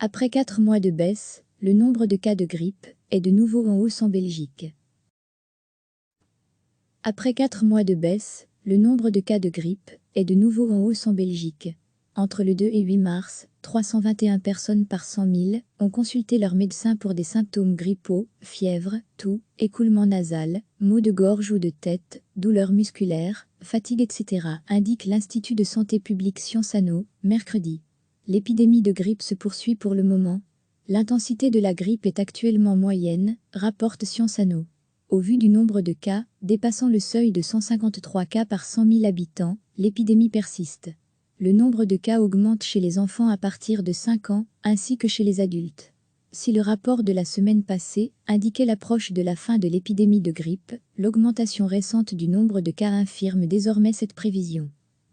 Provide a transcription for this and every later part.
Après 4 mois de baisse, le nombre de cas de grippe est de nouveau en hausse en Belgique. Après 4 mois de baisse, le nombre de cas de grippe est de nouveau en hausse en Belgique. Entre le 2 et 8 mars, 321 personnes par 100 000 ont consulté leur médecin pour des symptômes grippaux, fièvre, toux, écoulement nasal, maux de gorge ou de tête, douleurs musculaires, fatigue, etc., indique l'Institut de santé publique Sciences Anno, mercredi. L'épidémie de grippe se poursuit pour le moment. L'intensité de la grippe est actuellement moyenne, rapporte Sciences Anno. Au vu du nombre de cas, dépassant le seuil de 153 cas par 100 000 habitants, l'épidémie persiste. Le nombre de cas augmente chez les enfants à partir de 5 ans, ainsi que chez les adultes. Si le rapport de la semaine passée indiquait l'approche de la fin de l'épidémie de grippe, l'augmentation récente du nombre de cas infirme désormais cette prévision.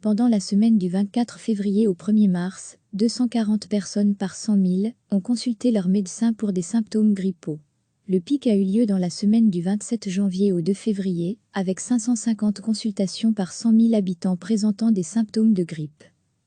Pendant la semaine du 24 février au 1er mars, 240 personnes par 100 000 ont consulté leur médecin pour des symptômes grippaux. Le pic a eu lieu dans la semaine du 27 janvier au 2 février, avec 550 consultations par 100 000 habitants présentant des symptômes de grippe.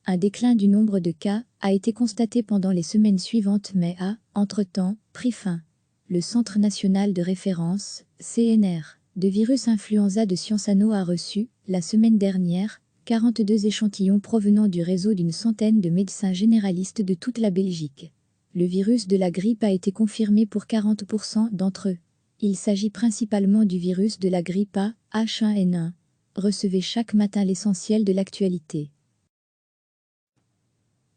Un déclin du nombre de cas a été constaté pendant les semaines suivantes mais a, entre-temps, pris fin. Le Centre national de référence, CNR, de virus influenza de Sciences Anno a reçu, la semaine dernière, 42 échantillons provenant du réseau d'une centaine de médecins généralistes de toute la Belgique. Le virus de la grippe a été confirmé pour 40% d'entre eux. Il s'agit principalement du virus de la grippe A, H1N1. Recevez chaque matin l'essentiel de l'actualité.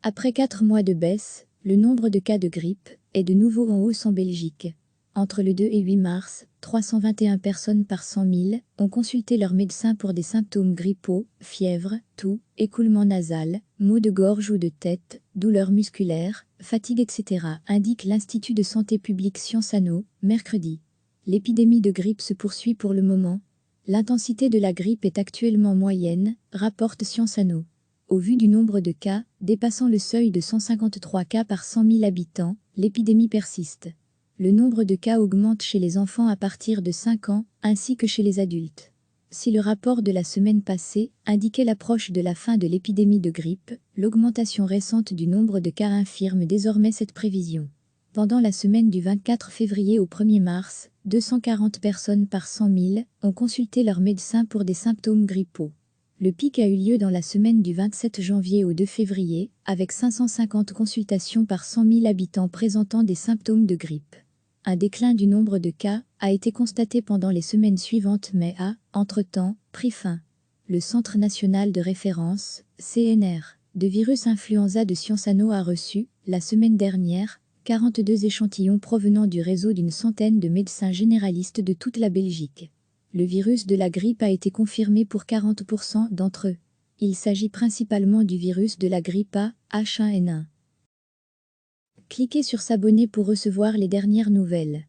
Après 4 mois de baisse, le nombre de cas de grippe est de nouveau en hausse en Belgique. Entre le 2 et 8 mars, 321 personnes par 100 000 ont consulté leur médecin pour des symptômes grippaux, fièvre, toux, écoulement nasal, maux de gorge ou de tête, douleurs musculaires, fatigue, etc., indique l'Institut de santé publique Sciences Anno, mercredi. L'épidémie de grippe se poursuit pour le moment. L'intensité de la grippe est actuellement moyenne, rapporte Sciences Anno. Au vu du nombre de cas, dépassant le seuil de 153 cas par 100 000 habitants, l'épidémie persiste. Le nombre de cas augmente chez les enfants à partir de 5 ans, ainsi que chez les adultes. Si le rapport de la semaine passée indiquait l'approche de la fin de l'épidémie de grippe, l'augmentation récente du nombre de cas infirme désormais cette prévision. Pendant la semaine du 24 février au 1er mars, 240 personnes par 100 000 ont consulté leur médecin pour des symptômes grippaux. Le pic a eu lieu dans la semaine du 27 janvier au 2 février, avec 550 consultations par 100 000 habitants présentant des symptômes de grippe. Un déclin du nombre de cas a été constaté pendant les semaines suivantes mais a, entre-temps, pris fin. Le Centre national de référence, CNR, de virus influenza de Sciences Anno a reçu, la semaine dernière, 42 échantillons provenant du réseau d'une centaine de médecins généralistes de toute la Belgique. Le virus de la grippe a été confirmé pour 40% d'entre eux. Il s'agit principalement du virus de la grippe A, H1N1. Cliquez sur s'abonner pour recevoir les dernières nouvelles.